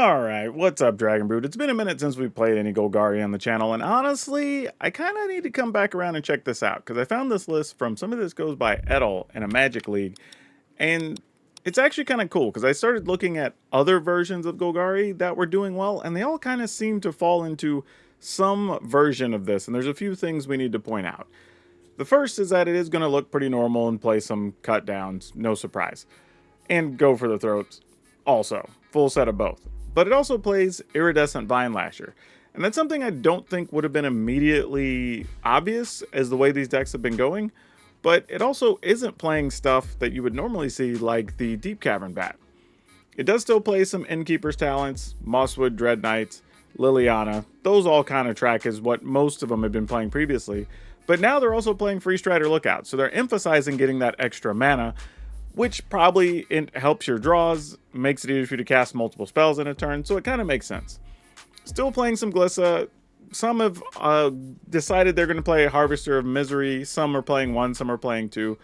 Alright, what's up, Dragon Brood? It's been a minute since we played any Golgari on the channel, and honestly, I kind of need to come back around and check this out, because I found this list from Somebody This Goes by Edel in a Magic League, and it's actually kind of cool, because I started looking at other versions of Golgari that were doing well, and they all kind of seem to fall into some version of this, and there's a few things we need to point out. The first is that it is going to look pretty normal and play some cut downs, no surprise, and go for the throats also, full set of both. But it also plays Iridescent Vine Lasher. And that's something I don't think would have been immediately obvious as the way these decks have been going. But it also isn't playing stuff that you would normally see, like the Deep Cavern Bat. It does still play some Innkeeper's Talents, Mosswood Dread Knights, Liliana. Those all kind of track as what most of them have been playing previously. But now they're also playing Free Strider Lookout. So they're emphasizing getting that extra mana, which probably helps your draws, makes it easier for you to cast multiple spells in a turn, so it kind of makes sense. Still playing some Glissa. Some have decided they're going to play Harvester of Misery. Some are playing one, some are playing two.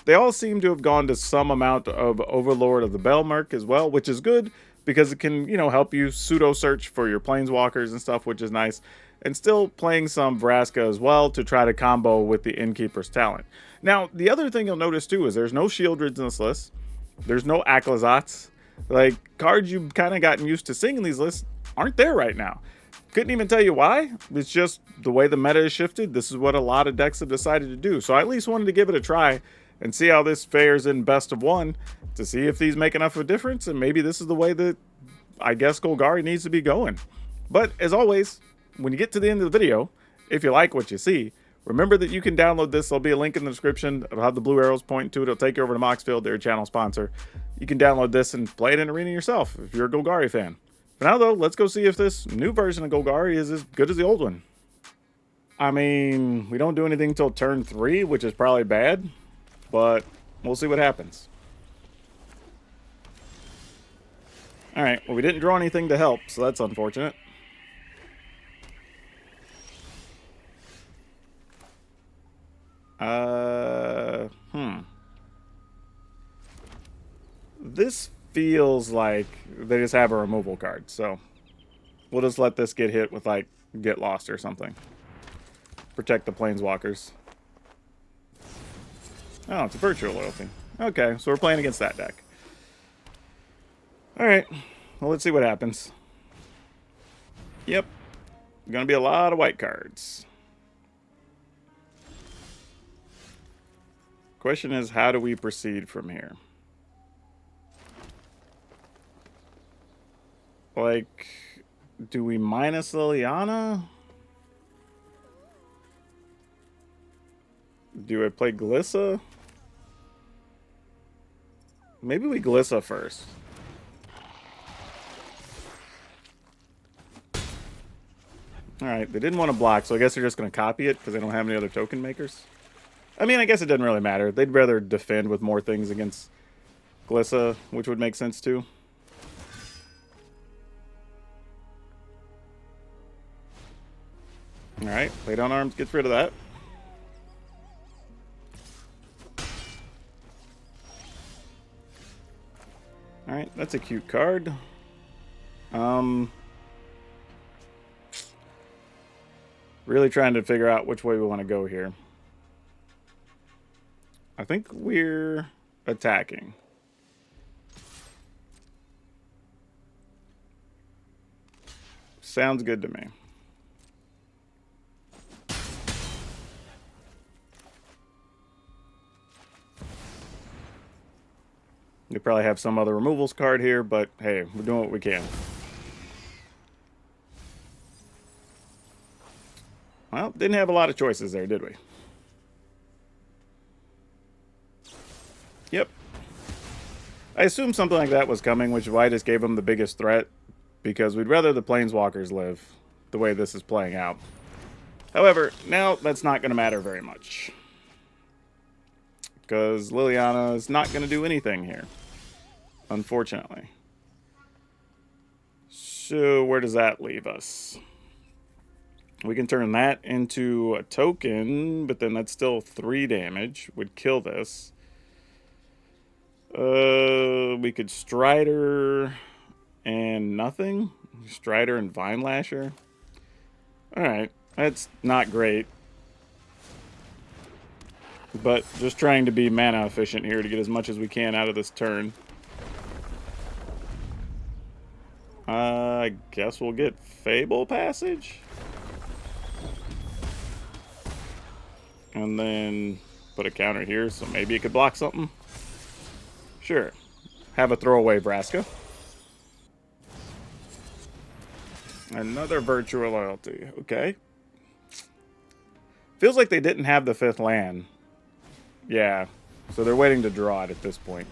They all seem to have gone to some amount of Overlord of the Belmerk as well, which is good, because it can, help you pseudo-search for your Planeswalkers and stuff, which is nice. And still playing some Vraska as well to try to combo with the Innkeeper's Talent. Now, the other thing you'll notice too is there's no Shieldreds in this list. There's no Aclazats. Like, cards you've kind of gotten used to seeing in these lists aren't there right now. Couldn't even tell you why. It's just the way the meta has shifted. This is what a lot of decks have decided to do. So I at least wanted to give it a try and see how this fares in best of one to see if these make enough of a difference. And maybe this is the way that I guess Golgari needs to be going. But as always, when you get to the end of the video, if you like what you see, remember that you can download this. There'll be a link in the description. It'll have the blue arrows pointing to it. It'll take you over to Moxfield, their channel sponsor. You can download this and play it in Arena yourself if you're a Golgari fan. For now, though, let's go see if this new version of Golgari is as good as the old one. I mean, we don't do anything until turn 3, which is probably bad, but we'll see what happens. Alright, well, we didn't draw anything to help, so that's unfortunate. This feels like they just have a removal card, so we'll just let this get hit with, like, Get Lost or something. Protect the Planeswalkers. Oh, it's a Virtual Loyalty. Okay, so we're playing against that deck. Alright, well, let's see what happens. Yep, gonna be a lot of white cards. Question is, how do we proceed from here? Like, do we minus Liliana? Do I play Glissa? Maybe we Glissa first. Alright, they didn't want to block, so I guess they're just going to copy it because they don't have any other token makers. I mean, I guess it doesn't really matter. They'd rather defend with more things against Glissa, which would make sense too. Alright, lay down arms, gets rid of that. Alright, that's a cute card. Really trying to figure out which way we want to go here. I think we're attacking. Sounds good to me. We probably have some other removals card here, but hey, we're doing what we can. Well, didn't have a lot of choices there, did we? Yep. I assumed something like that was coming, which is why I just gave them the biggest threat, because we'd rather the Planeswalkers live the way this is playing out. However, now that's not going to matter very much, because Liliana is not going to do anything here, unfortunately. So where does that leave us? We can turn that into a token, but then that's still 3 damage. Would kill this. We could Strider And nothing. Strider and Vine Lasher. Alright, that's not great. But just trying to be mana efficient here to get as much as we can out of this turn. I guess we'll get Fable Passage. And then put a counter here, so maybe it could block something. Sure. Have a throwaway Vraska. Another Virtual Loyalty. Okay. Feels like they didn't have the 5th land. Yeah. So they're waiting to draw it at this point.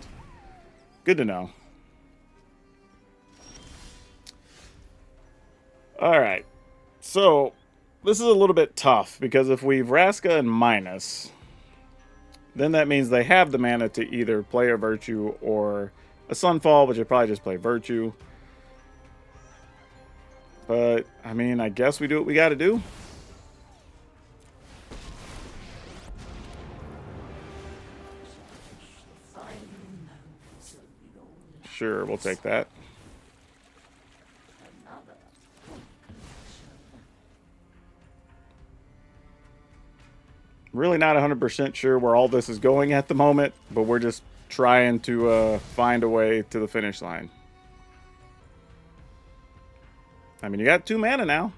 Good to know. Alright. So, this is a little bit tough, because if we Vraska and minus, then that means they have the mana to either play a Virtue or a Sunfall, which would probably just play Virtue. But, I mean, I guess we do what we gotta do. Sure, we'll take that. Really not 100% sure where all this is going at the moment, but we're just trying to find a way to the finish line. I mean, you got 2 mana now.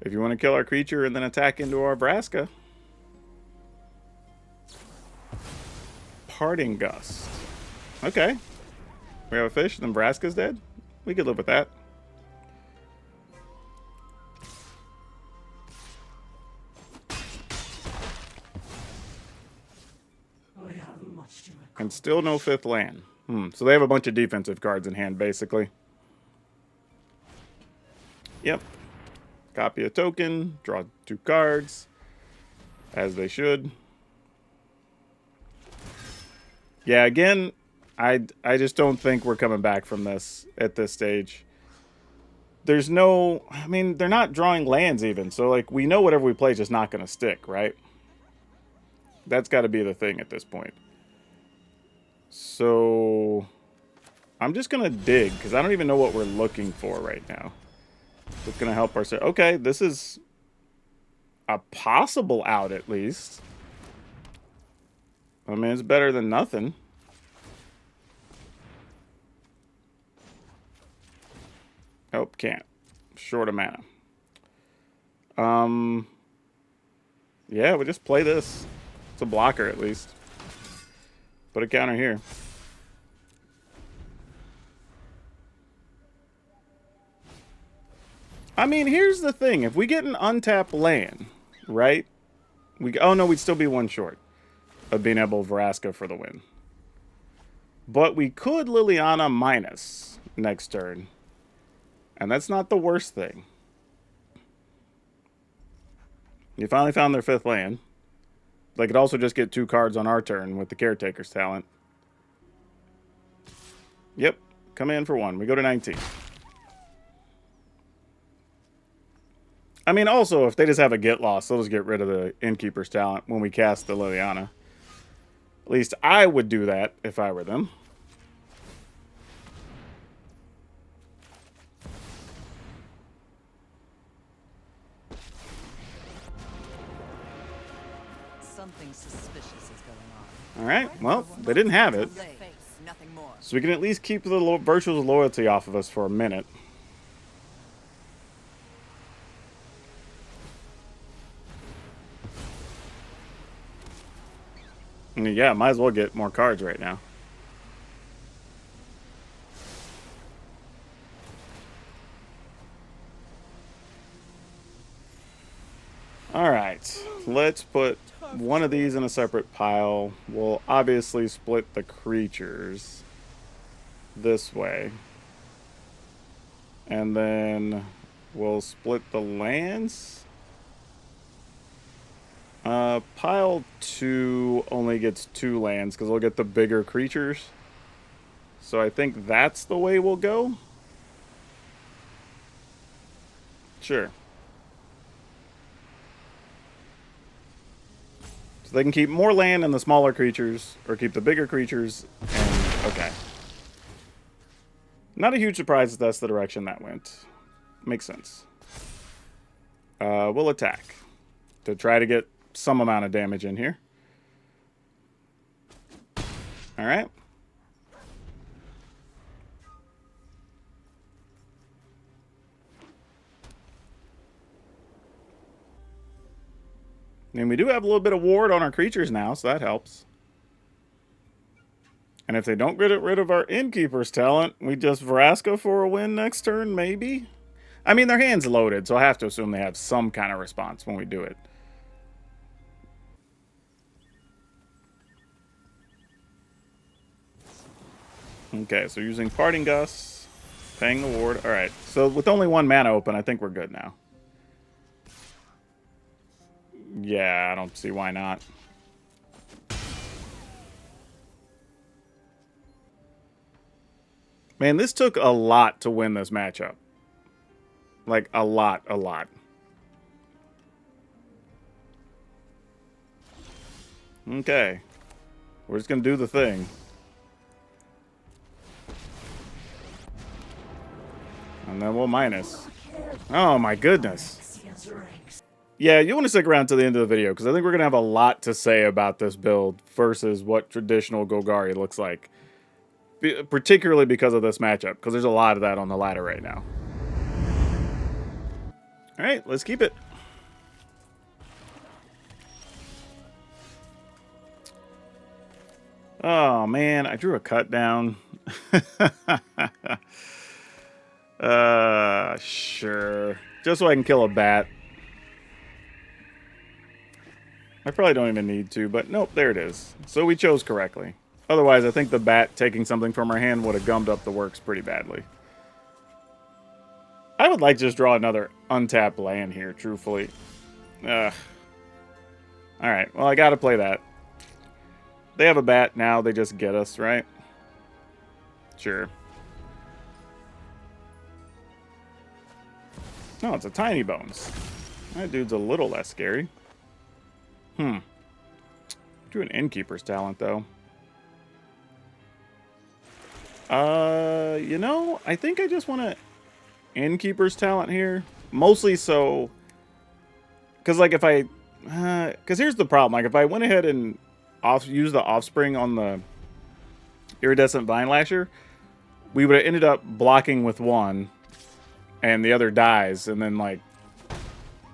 If you want to kill our creature and then attack into our Vraska. Parting Gust. Okay. We have a fish, then Vraska's dead. We could live with that. And still no 5th land. So they have a bunch of defensive cards in hand, basically. Yep. Copy a token, draw 2 cards. As they should. Yeah, again, I just don't think we're coming back from this at this stage. There's no... I mean, they're not drawing lands even. So, like, we know whatever we play is just not going to stick, right? That's got to be the thing at this point. So, I'm just going to dig, because I don't even know what we're looking for right now. It's going to help our... Okay, this is a possible out, at least. I mean, it's better than nothing. Oh, can't. Short of mana. Yeah, we'll just play this. It's a blocker, at least. Put a counter here. I mean, here's the thing. If we get an untapped land, right? Oh, no, we'd still be 1 short of being able to Vraska for the win. But we could Liliana minus next turn. And that's not the worst thing. You finally found their 5th land. They could also just get 2 cards on our turn with the Caretaker's talent. Yep. Come in for 1. We go to 19. I mean, also, if they just have a get loss, they'll just get rid of the Innkeeper's talent when we cast the Liliana. At least I would do that if I were them. Something suspicious is going on. Alright, well, they didn't have it. So we can at least keep the Virtual Loyalty off of us for a minute. I mean, yeah, might as well get more cards right now. Alright, let's put one of these in a separate pile. We'll obviously split the creatures this way. And then we'll split the lands. Pile 2 only gets 2 lands because we'll get the bigger creatures. So I think that's the way we'll go. Sure. So they can keep more land and the smaller creatures, or keep the bigger creatures, and okay. Not a huge surprise that that's the direction that went. Makes sense. We'll attack to try to get some amount of damage in here. All right. And we do have a little bit of ward on our creatures now, so that helps. And if they don't get rid of our Innkeeper's talent, we just Vraska for a win next turn, maybe? I mean, their hand's loaded, so I have to assume they have some kind of response when we do it. Okay, so using Parting Gust, paying the ward. All right, so with only 1 mana open, I think we're good now. Yeah, I don't see why not. Man, this took a lot to win this matchup. Like, a lot, a lot. Okay. We're just going to do the thing. And then we'll minus. Oh, my goodness. Yeah, you want to stick around to the end of the video, because I think we're going to have a lot to say about this build versus what traditional Golgari looks like. Particularly because of this matchup, because there's a lot of that on the ladder right now. All right, let's keep it. Oh, man, I drew a cut down. Sure. Just so I can kill a bat. I probably don't even need to, but nope, there it is. So we chose correctly. Otherwise, I think the bat taking something from our hand would have gummed up the works pretty badly. I would like to just draw another untapped land here, truthfully. Ugh. Alright, well, I gotta play that. They have a bat now, they just get us, right? Sure. No, it's a Tiny Bones. That dude's a little less scary. Do an Innkeeper's talent, though. You know, I think I just want to Innkeeper's talent here. Mostly so... Because, like, if I... Because here's the problem. Like, if I went ahead and use the Offspring on the Iridescent Vine Lasher, we would have ended up blocking with one, and the other dies, and then, like,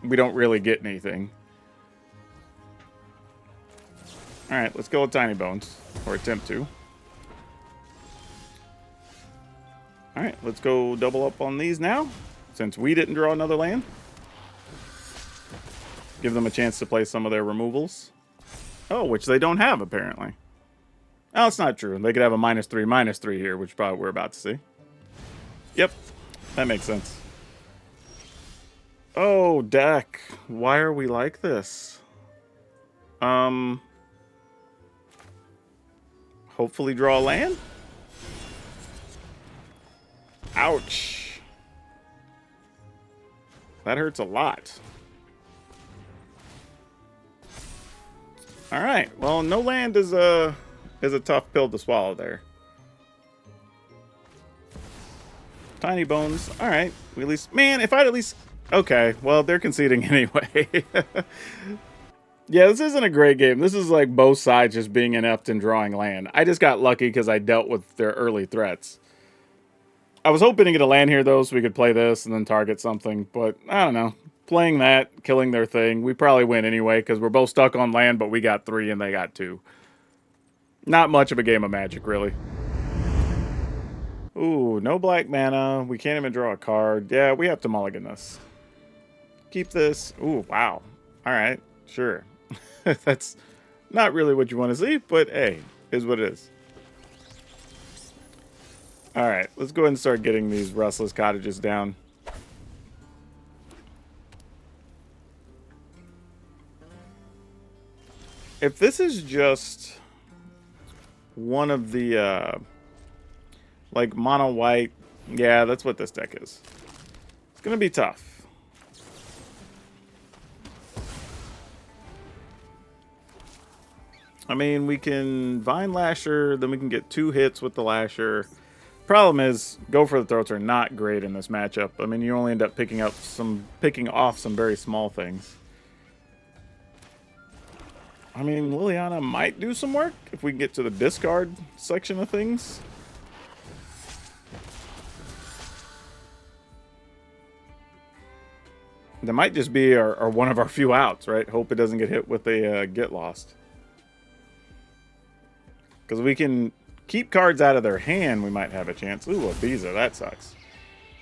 we don't really get anything. Alright, let's go with Tiny Bones. Or attempt to. Alright, let's go double up on these now, since we didn't draw another land. Give them a chance to play some of their removals. Oh, which they don't have, apparently. Oh, it's not true. They could have a -3/-3 here, which probably we're about to see. Yep, that makes sense. Oh, deck. Why are we like this? Hopefully draw a land? Ouch. That hurts a lot. All right. Well, no land is a tough pill to swallow there. Tiny Bones. All right. We at least, man, if I'd at least, okay. Well, they're conceding anyway. Yeah, this isn't a great game. This is like both sides just being inept and drawing land. I just got lucky because I dealt with their early threats. I was hoping to get a land here, though, so we could play this and then target something. But, I don't know. Playing that, killing their thing, we probably win anyway because we're both stuck on land, but we got 3 and they got 2. Not much of a game of Magic, really. Ooh, no black mana. We can't even draw a card. Yeah, we have to mulligan this. Keep this. Ooh, wow. All right, sure. That's not really what you want to see, but hey, is what it is. All right, let's go ahead and start getting these Restless Cottages down. If this is just one of the, like, mono white, yeah, that's what this deck is. It's going to be tough. I mean, we can Vine Lasher, then we can get 2 hits with the Lasher. Problem is, Go for the Throats are not great in this matchup. I mean, you only end up picking off some very small things. I mean, Liliana might do some work if we can get to the discard section of things. That might just be our one of our few outs, right? Hope it doesn't get hit with a get lost. Because we can keep cards out of their hand, we might have a chance. Ooh, a Biza, that sucks.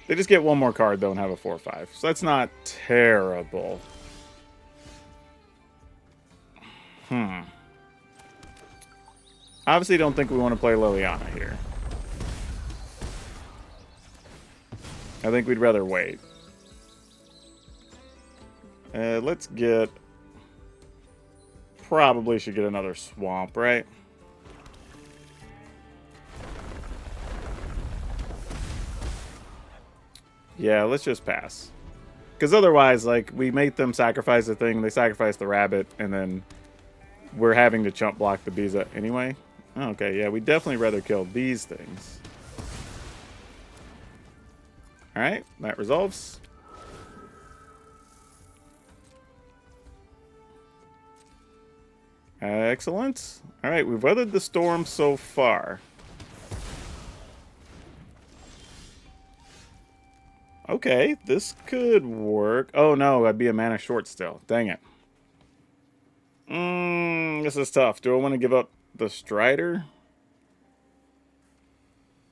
They just get one more card, though, and have a 4/5. So that's not terrible. Obviously, don't think we want to play Liliana here. I think we'd rather wait. Let's get... Probably should get another Swamp, right? Yeah, let's just pass. Because otherwise, like, we make them sacrifice the thing, they sacrifice the rabbit, and then we're having to chump block the Biza anyway. Okay, yeah, we'd definitely rather kill these things. Alright, that resolves. Excellent. Alright, we've weathered the storm so far. Okay, this could work. Oh no, I'd be a mana short still. Dang it. This is tough. Do I want to give up the Strider?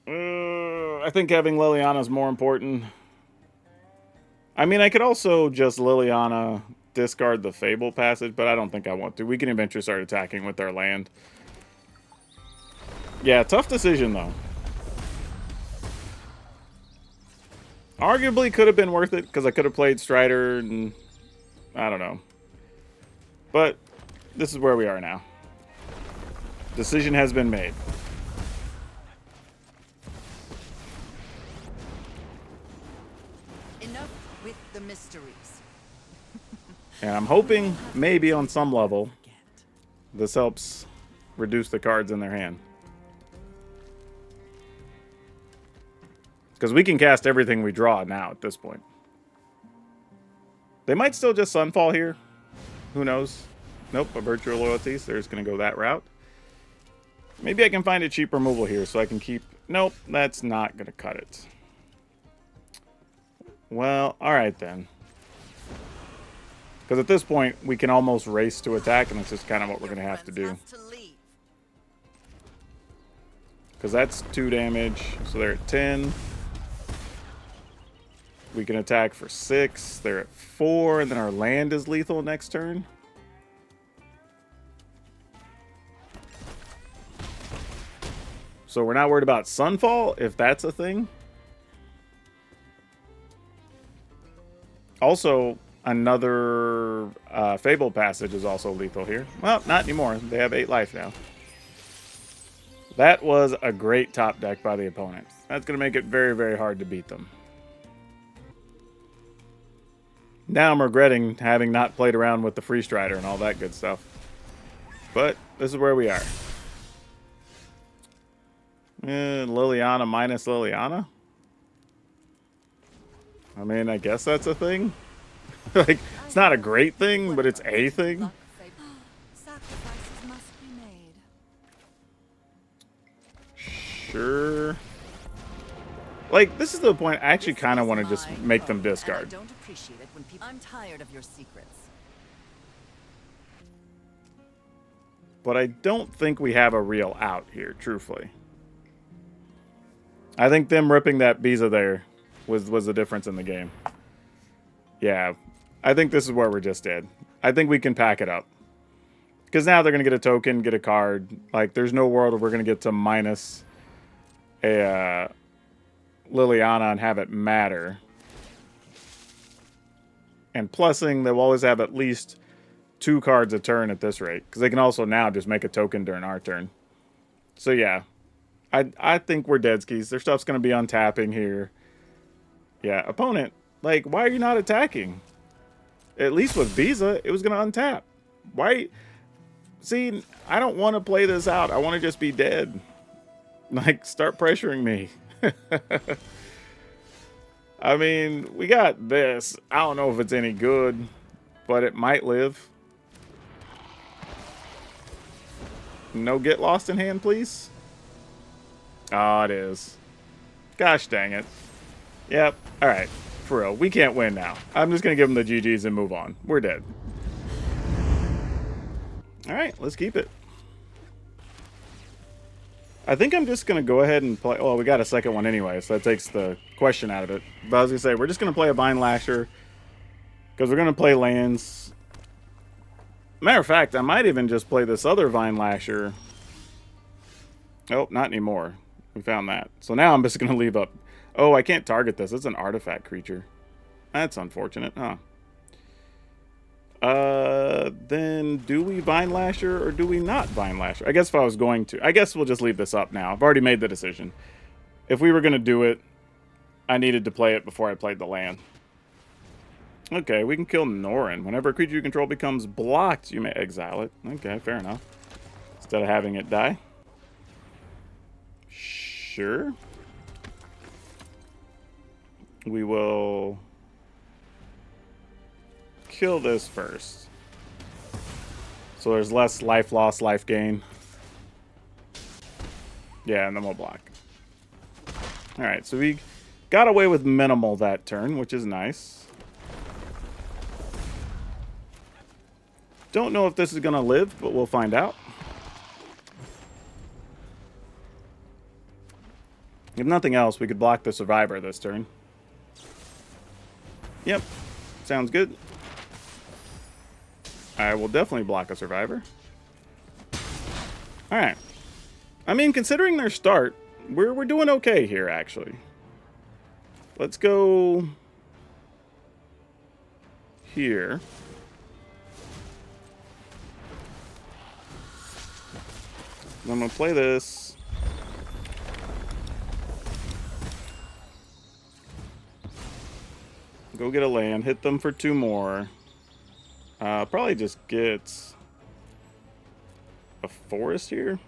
I think having Liliana is more important. I mean, I could also just Liliana discard the Fable passage, but I don't think I want to. We can eventually start attacking with our land. Yeah, tough decision, though. Arguably could have been worth it, because I could have played Strider, and I don't know. But this is where we are now. Decision has been made. Enough with the mysteries. And I'm hoping, maybe on some level, this helps reduce the cards in their hand. Because we can cast everything we draw now at this point. They might still just Sunfall here. Who knows? Nope, a Virtual Loyalty, so they're just going to go that route. Maybe I can find a cheap removal here so I can keep... Nope, that's not going to cut it. Well, alright then. Because at this point, we can almost race to attack, and that's just kind of what we're going to have to do. Because that's 2 damage, so they're at 10. We can attack for 6. They're at 4, and then our land is lethal next turn. So we're not worried about Sunfall, if that's a thing. Also, another Fable passage is also lethal here. Well, not anymore. They have 8 life now. That was a great top deck by the opponent. That's going to make it very, very hard to beat them. Now I'm regretting having not played around with the Free Strider and all that good stuff. But this is where we are. Liliana minus Liliana? I mean, I guess that's a thing. Like, it's not a great thing, but it's a thing. Sacrifices must be made. Sure. Like, this is the point I actually kind of want to just make them discard. I don't appreciate it when people... I'm tired of your secrets. But I don't think we have a real out here, truthfully. I think them ripping that Biza there was the difference in the game. Yeah, I think this is where we're just dead. I think we can pack it up. Because now they're going to get a token, get a card. Like, there's no world where we're going to get to minus a Liliana and have it matter. And plussing, they'll always have at least 2 cards a turn at this rate. Because they can also now just make a token during our turn. So yeah, I think we're dead skis. Their stuff's going to be untapping here. Yeah, opponent, like, why are you not attacking? At least with Biza, it was going to untap. Why? See, I don't want to play this out. I want to just be dead. Like, start pressuring me. I mean, we got this. I don't know if it's any good, but it might live. No get lost in hand, please. Oh, it is. Gosh dang it. Yep. All right. For real. We can't win now. I'm just going to give them the GGs and move on. We're dead. All right. Let's keep it. I think I'm just going to go ahead and play. Well, we got a second one anyway, so that takes the question out of it. But I was going to say, we're just going to play a Vine Lasher because we're going to play lands. Matter of fact, I might even just play this other Vine Lasher. Oh, not anymore. We found that. So now I'm just going to leave up. Oh, I can't target this. It's an artifact creature. That's unfortunate, huh? Then do we Vine Lasher or do we not Vine Lasher? I guess if I was going to. I guess we'll just leave this up now. I've already made the decision. If we were going to do it, I needed to play it before I played the land. Okay, we can kill Norin. Whenever a creature you control becomes blocked, you may exile it. Okay, fair enough. Instead of having it die. Sure. We will kill this first. So there's less life loss, life gain. Yeah, and then we'll block. Alright, so we got away with minimal that turn, which is nice. Don't know if this is going to live, but we'll find out. If nothing else, we could block the Survivor this turn. Yep, sounds good. I will definitely block a Survivor. Alright. I mean, considering their start, we're doing okay here, actually. Let's go here. I'm going to play this. Go get a land. Hit them for 2 more. Probably just get a forest here.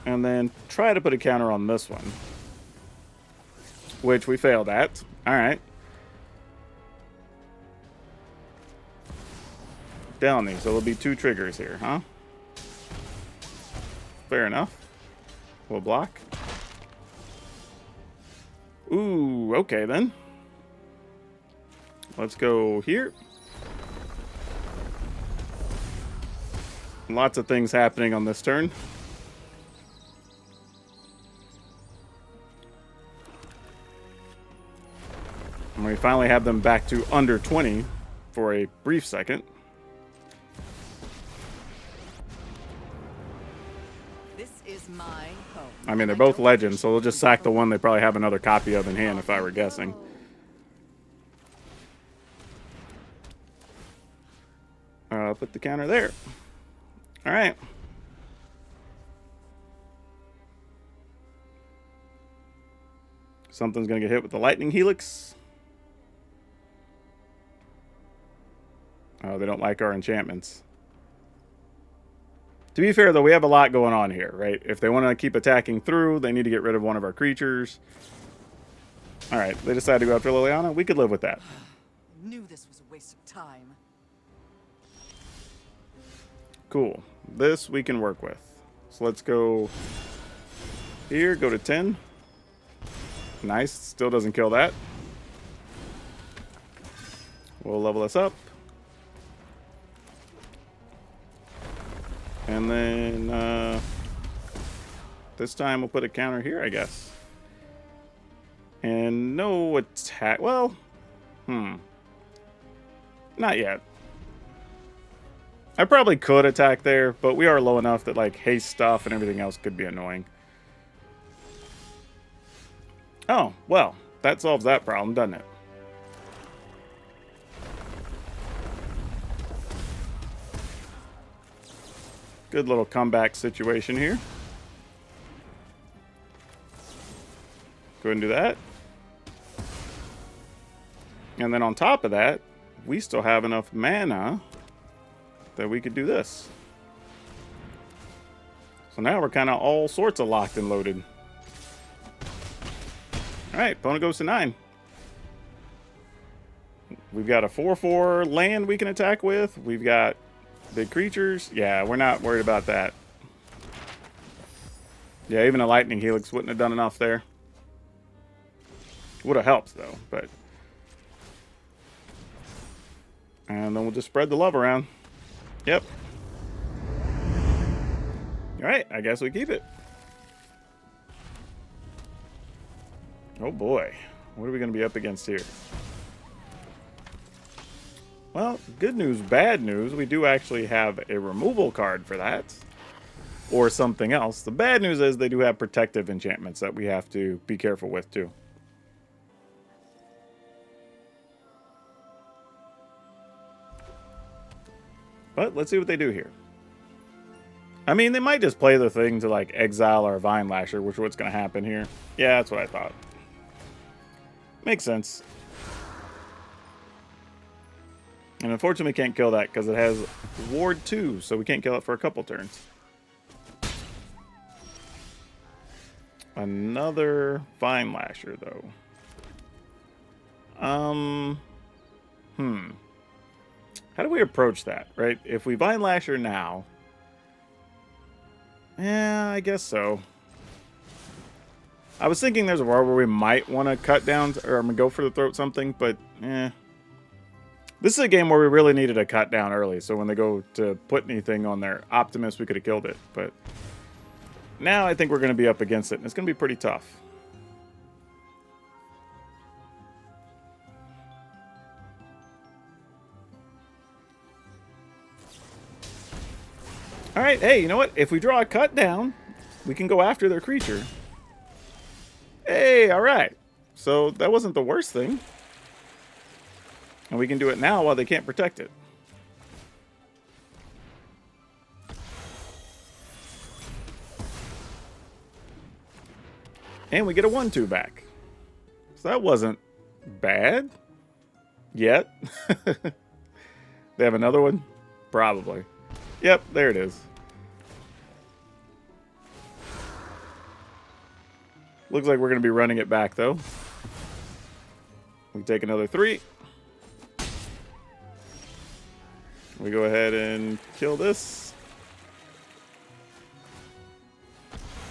And then try to put a counter on this one. Which we failed at. Alright. Down these. So there'll be 2 triggers here, huh? Fair enough. We'll block. Ooh, okay then. Let's go here. Lots of things happening on this turn. And we finally have them back to under 20 for a brief second. This is my home. I mean, they're both legends, so they'll just sack the one they probably have another copy of in hand, if I were guessing. Put the counter there. All right. Something's going to get hit with the lightning helix. Oh, they don't like our enchantments. To be fair, though, we have a lot going on here, right? If they want to keep attacking through, they need to get rid of one of our creatures. All right, they decided to go after Liliana. We could live with that. Knew this was a waste of time. Cool. This we can work with. So let's go here, go to 10. Nice. Still doesn't kill that. We'll level this up. And then this time we'll put a counter here, I guess. And no attack. Well, not yet. I probably could attack there, but we are low enough that like haste stuff and everything else could be annoying. Oh, well, that solves that problem, doesn't it? Good little comeback situation here. Go ahead and do that. And then on top of that, we still have enough mana that we could do this. So now we're kind of all sorts of locked and loaded. Alright, opponent goes to 9. We've got a 4/4 land we can attack with. We've got big creatures. Yeah, we're not worried about that. Yeah, even a Lightning Helix wouldn't have done enough there. Would have helped, though, but... And then we'll just spread the love around. Yep. Alright, I guess we keep it. Oh boy. What are we going to be up against here? Well, good news, bad news. We do actually have a removal card for that. Or something else. The bad news is they do have protective enchantments that we have to be careful with, too. But let's see what they do here. I mean, they might just play the thing to, like, exile our Vine Lasher, which is what's going to happen here. Yeah, that's what I thought. Makes sense. And unfortunately, we can't kill that because it has Ward 2, so we can't kill it for a couple turns. Another Vine Lasher, though. How do we approach that, right? If we Vine Lasher now... Yeah, I guess so. I was thinking there's a world where we might want to cut down or go for the throat something, but this is a game where we really needed a cut down early, so when they go to put anything on their Optimus, we could have killed it. But now I think we're going to be up against it, and it's going to be pretty tough. Alright, hey, you know what? If we draw a cut down, we can go after their creature. Hey, alright. So that wasn't the worst thing. And we can do it now while they can't protect it. And we get a 1/2 back. So that wasn't bad. Yet. They have another one? Probably. Yep, there it is. Looks like we're going to be running it back, though. We take another 3. We go ahead and kill this.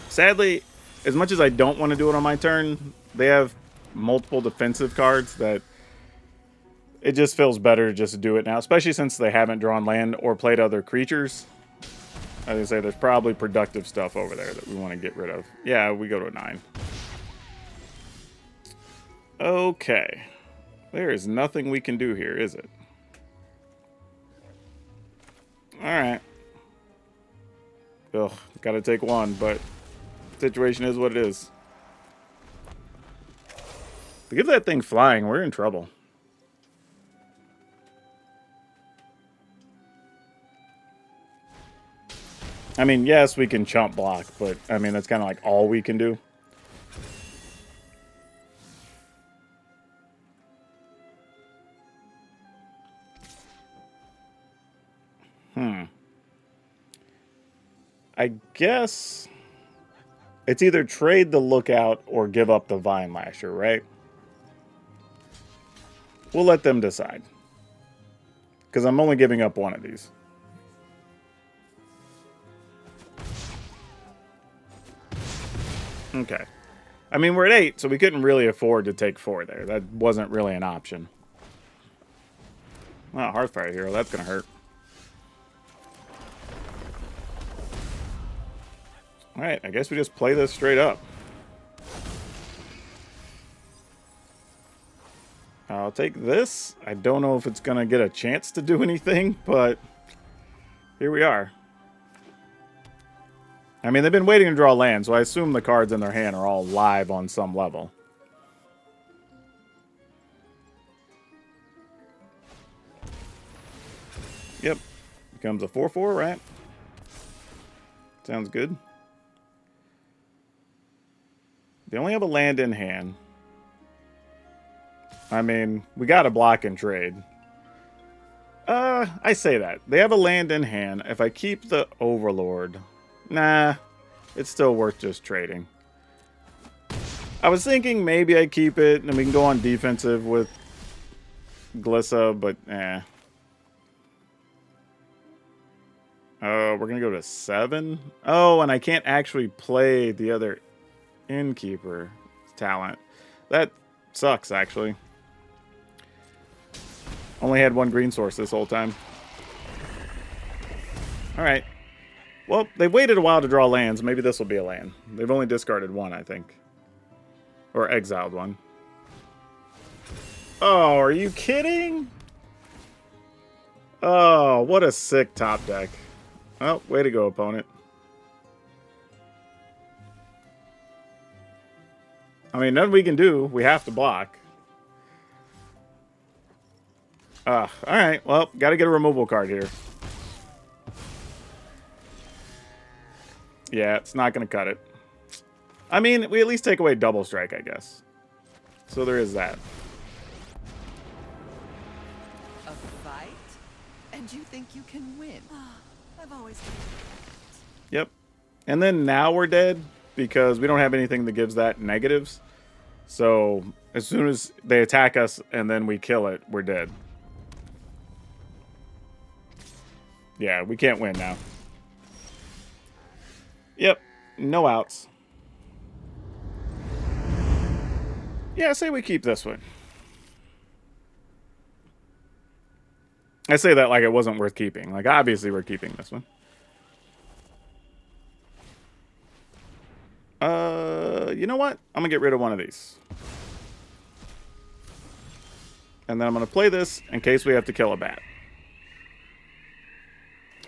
Sadly, as much as I don't want to do it on my turn, they have multiple defensive cards that it just feels better just to do it now, especially since they haven't drawn land or played other creatures. As I say, there's probably productive stuff over there that we want to get rid of. Yeah, we go to a 9. Okay. There is nothing we can do here, is it? Alright. Ugh, gotta take 1, but the situation is what it is. To give that thing flying, we're in trouble. I mean, yes, we can chump block, but, I mean, that's kind of like all we can do. I guess it's either trade the Lookout or give up the Vine Lasher, right? We'll let them decide. Because I'm only giving up one of these. Okay. I mean, we're at 8, so we couldn't really afford to take 4 there. That wasn't really an option. Well, Hearthfire Hero, that's going to hurt. Alright, I guess we just play this straight up. I'll take this. I don't know if it's going to get a chance to do anything, but here we are. I mean, they've been waiting to draw land, so I assume the cards in their hand are all live on some level. Yep. Becomes a 4/4, right? Sounds good. They only have a land in hand. I mean, we got to block and trade. I say that. They have a land in hand. If I keep the Overlord... Nah, it's still worth just trading. I was thinking maybe I keep it and we can go on defensive with Glissa, but eh. We're going to go to 7. Oh, and I can't actually play the other Innkeeper talent. That sucks, actually. Only had 1 green source this whole time. Alright. Well, they've waited a while to draw lands. Maybe this will be a land. They've only discarded 1, I think. Or exiled 1. Oh, are you kidding? Oh, what a sick top deck. Oh, way to go, opponent. I mean, nothing we can do. We have to block. Alright, well, gotta get a removal card here. Yeah, it's not gonna cut it. I mean, we at least take away double strike, I guess. So there is that. A fight? And you think you can win? I've always been. Yep. And then now we're dead because we don't have anything that gives that negatives. So as soon as they attack us and then we kill it, we're dead. Yeah, we can't win now. Yep. No outs. Yeah, say we keep this one. I say that like it wasn't worth keeping. Like, obviously we're keeping this one. You know what? I'm going to get rid of one of these. And then I'm going to play this in case we have to kill a bat.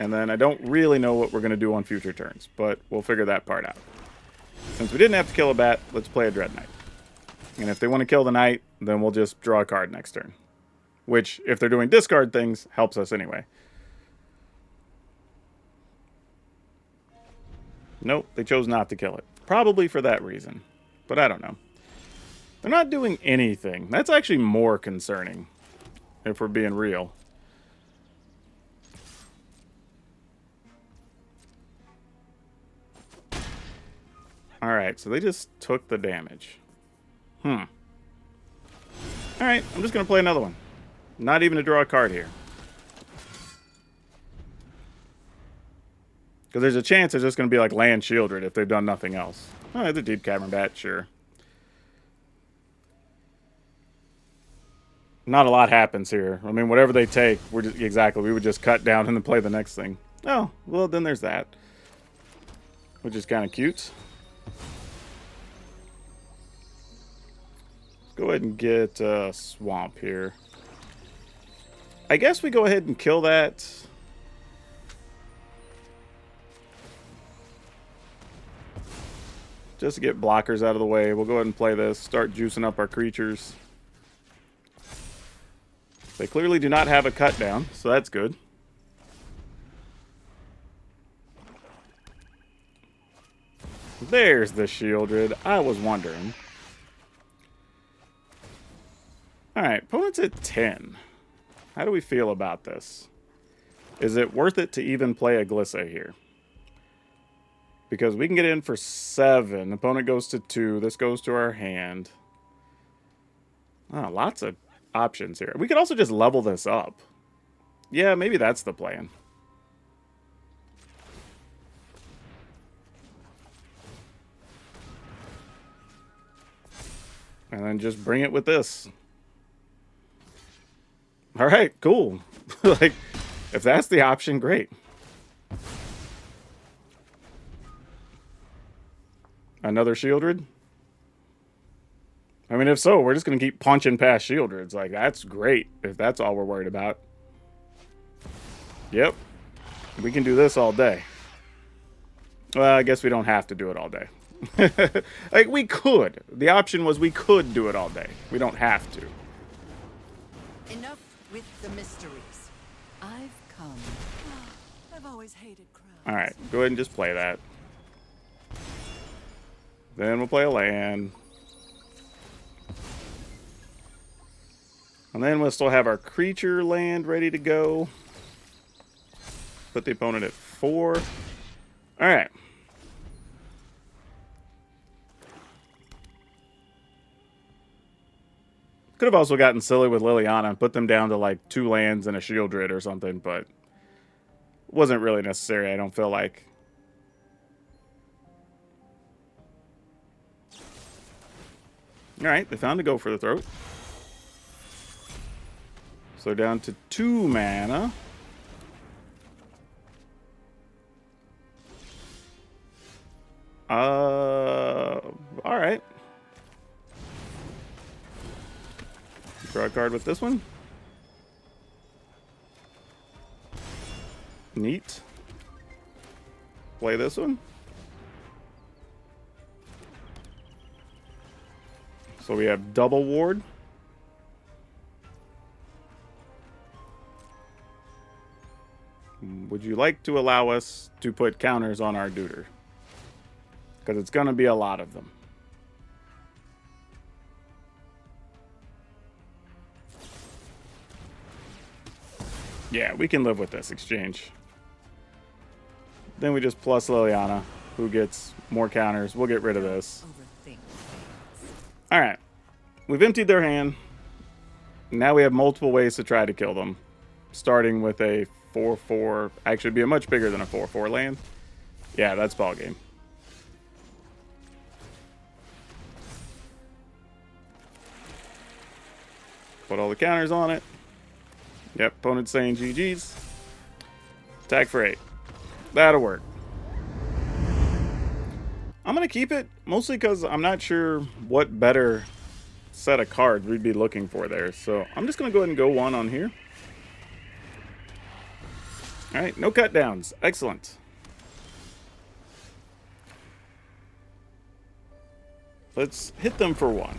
And then I don't really know what we're going to do on future turns, but we'll figure that part out. Since we didn't have to kill a bat, let's play a Dread Knight. And if they want to kill the Knight, then we'll just draw a card next turn. Which, if they're doing discard things, helps us anyway. Nope, they chose not to kill it. Probably for that reason. But I don't know. They're not doing anything. That's actually more concerning, if we're being real. Alright, so they just took the damage. Alright, I'm just going to play another one. Not even to draw a card here. Because there's a chance it's just going to be like land shielded if they've done nothing else. Alright, the Deep Cavern Bat, sure. Not a lot happens here. I mean, whatever they take, we're just, exactly, we would just cut down and then play the next thing. Oh, well, then there's that. Which is kind of cute. Let's go ahead and get Swamp here. I guess we go ahead and kill that. Just to get blockers out of the way. We'll go ahead and play this. Start juicing up our creatures. They clearly do not have a cut down, so that's good. There's the Shieldred. I was wondering. Alright, opponent's at 10. How do we feel about this? Is it worth it to even play a Glissa here? Because we can get in for 7. Opponent goes to 2. This goes to our hand. Oh, lots of options here. We could also just level this up. Yeah, maybe that's the plan. And then just bring it with this. All right, cool. Like, if that's the option, great. Another Shieldred? I mean, if so, we're just going to keep punching past Shieldreds. Like, that's great if that's all we're worried about. Yep. We can do this all day. Well, I guess we don't have to do it all day. Like, we could. The option was we could do it all day. We don't have to. Enough with the mysteries. I've come. I've always hated crowds. All right, go ahead and just play that. Then we'll play a land. And then we'll still have our creature land ready to go. Put the opponent at 4. All right. Could have also gotten silly with Liliana and put them down to like 2 lands and a Shield Rid or something, but wasn't really necessary, I don't feel like. Alright, they found a Go for the Throat. So down to 2 mana. Alright. Draw a card with this one. Neat. Play this one. So we have double ward. Would you like to allow us to put counters on our Duder? Because it's going to be a lot of them. Yeah, we can live with this exchange. Then we just plus Liliana, who gets more counters. We'll get rid of this. Alright. We've emptied their hand. Now we have multiple ways to try to kill them. Starting with a 4/4. Actually, it'd be a much bigger than a 4/4 land. Yeah, that's ball game. Put all the counters on it. Yep, opponent's saying GG's. Attack for 8. That'll work. I'm going to keep it, mostly because I'm not sure what better set of cards we'd be looking for there. So I'm just going to go ahead and go 1 on here. Alright, no cut downs. Excellent. Let's hit them for 1.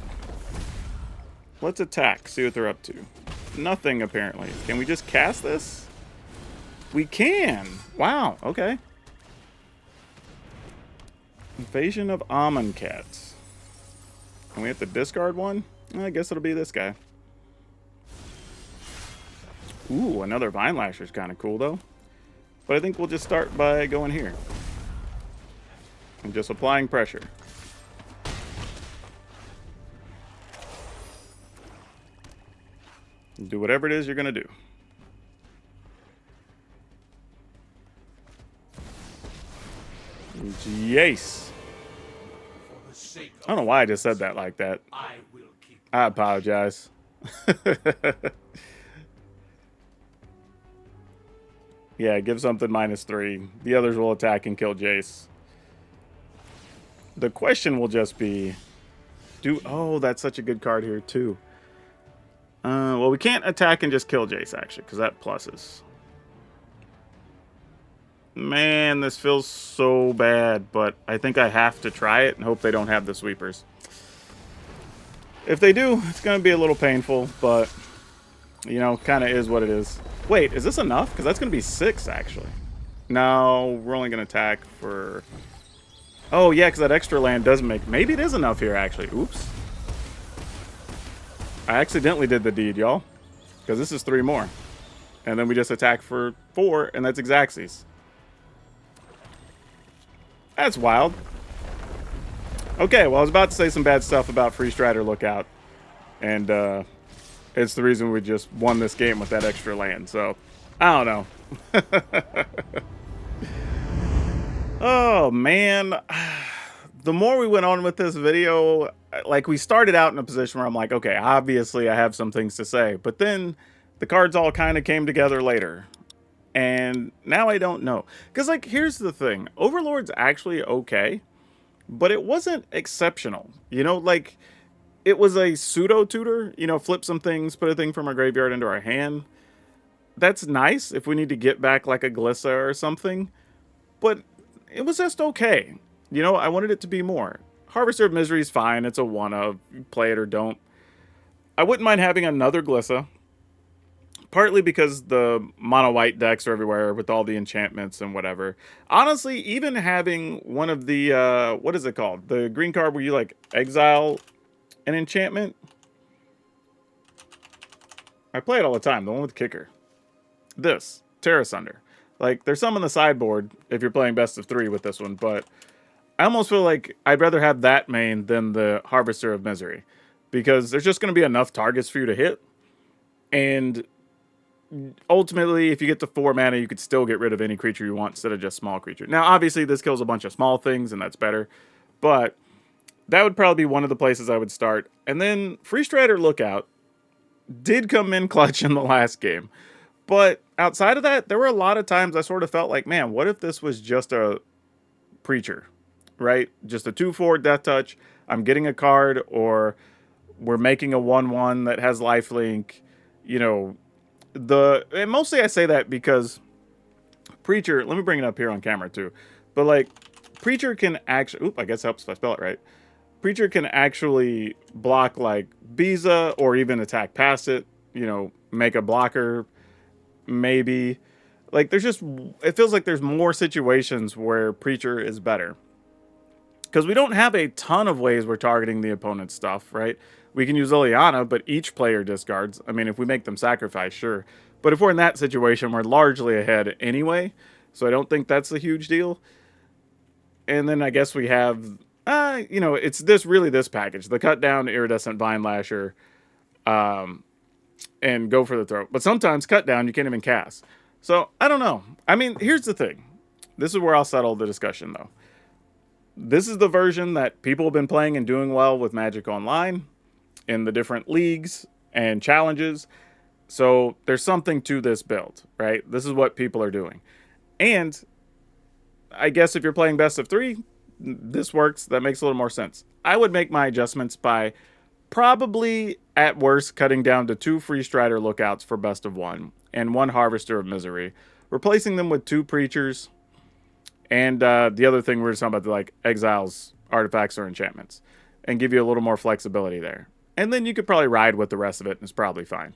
Let's attack, see what they're up to. Nothing, apparently. Can we just cast this? We can! Wow, okay. Invasion of Amonkhet. And we have to discard one? I guess it'll be this guy. Ooh, another Vine Lasher's kind of cool, though. But I think we'll just start by going here. And just applying pressure. Do whatever it is you're going to do. Jace. I don't know why I just said that like that. I apologize. Yeah, give something -3. The others will attack and kill Jace. The question will just be, oh, that's such a good card here too. Well, we can't attack and just kill Jace, actually, because that pluses. Man, this feels so bad, but I think I have to try it and hope they don't have the sweepers. If they do, it's going to be a little painful, but, you know, kind of is what it is. Wait, is this enough? Because that's going to be 6, actually. No, we're only going to attack for... Oh, yeah, because that extra land doesn't make... Maybe it is enough here, actually. Oops. I accidentally did the deed, y'all. Because this is 3 more. And then we just attack for 4, and that's Xaxes. That's wild. Okay, well, I was about to say some bad stuff about Free Strider Lookout. And it's the reason we just won this game with that extra land. So, I don't know. Oh, man. The more we went on with this video, like, we started out in a position where I'm like, okay, obviously I have some things to say. But then the cards all kind of came together later. And now I don't know. Because, like, here's the thing. Overlord's actually okay. But it wasn't exceptional. You know, like, it was a pseudo-tutor. You know, flip some things, put a thing from our graveyard into our hand. That's nice if we need to get back, like, a Glissa or something. But it was just okay. You know, I wanted it to be more. Harvester of Misery is fine. It's a one-of. Play it or don't. I wouldn't mind having another Glissa. Partly because the mono-white decks are everywhere with all the enchantments and whatever. Honestly, even having one of the, what is it called? The green card where you, like, exile an enchantment. I play it all the time. The one with kicker. This. Terra Sunder. Like, there's some on the sideboard if you're playing best of 3 with this one, but... I almost feel like I'd rather have that main than the Harvester of Misery. But, you know, kind of is what it is. Wait, is this enough? Because that's going to be 6, actually. No, we're only going to attack for 4. because there's just going to be enough targets for you to hit. And ultimately, if you get to 4 mana, you could still get rid of any creature you want instead of just small creature. Now, obviously, this kills a bunch of small things, and that's better. But that would probably be one of the places I would start. And then Free Strider Lookout did come in clutch in the last game. But outside of that, there were a lot of times I sort of felt like, man, what if this was just a Preacher, right? Just a 2/4 Death Touch. I'm getting a card, or we're making a 1/1 that has lifelink. You know, and mostly I say that because Preacher, let me bring it up here on camera too. But like, Preacher can actually, I guess it helps if I spell it right. Preacher can actually block like Biza, or even attack past it, you know, make a blocker, maybe. Like, there's just, it feels like there's more situations where Preacher is better. Because we don't have a ton of ways we're targeting the opponent's stuff, right? We can use Liliana, but each player discards. I mean, if we make them sacrifice, sure. But if we're in that situation, we're largely ahead anyway. So I don't think that's a huge deal. And then I guess we have, you know, it's this package. The Cut Down, Iridescent Vine Lasher, and Go for the Throat. But sometimes Cut Down, you can't even cast. So, I don't know. I mean, here's the thing. This is where I'll settle the discussion, though. This is the version that people have been playing and doing well with Magic Online in the different leagues and challenges. So, there's something to this build, right? This is what people are doing. And I guess if you're playing best of 3, this works. That makes a little more sense. I would make my adjustments by probably, at worst, cutting down to 2 Free Strider Lookouts for best of 1 and 1 Harvester of Misery, replacing them with 2 Preachers, and the other thing we were just talking about, like exiles, artifacts, or enchantments, and give you a little more flexibility there. And then you could probably ride with the rest of it, and it's probably fine.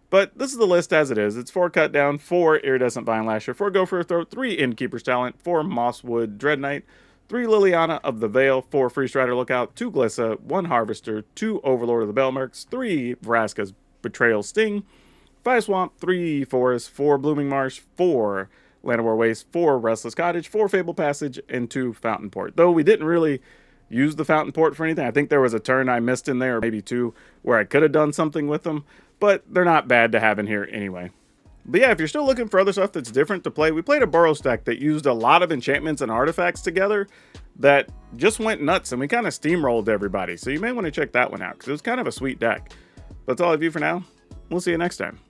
But this is the list as it is. It's 4 Cut Down, 4 Iridescent Vine Lasher, 4 Go for a Throat, 3 Innkeeper's Talent, 4 Mosswood Dread Knight, 3 Liliana of the Veil, 4 Free Strider Lookout, 2 Glissa, 1 Harvester, 2 Overlord of the Bellmerks, 3 Vraska's Betrayal Sting, 5 Swamp, 3 Forest, 4 Blooming Marsh, 4 Land of War Waste, 4 Restless Cottage, 4 Fable Passage, and 2 Fountain Port. Though we didn't really use the Fountain Port for anything. I think there was a turn I missed in there, or maybe 2, where I could have done something with them, but they're not bad to have in here anyway. But yeah, if you're still looking for other stuff that's different to play, we played a Boros deck that used a lot of enchantments and artifacts together that just went nuts, and we kind of steamrolled everybody. So you may want to check that one out, because it was kind of a sweet deck. But that's all I have for now. We'll see you next time.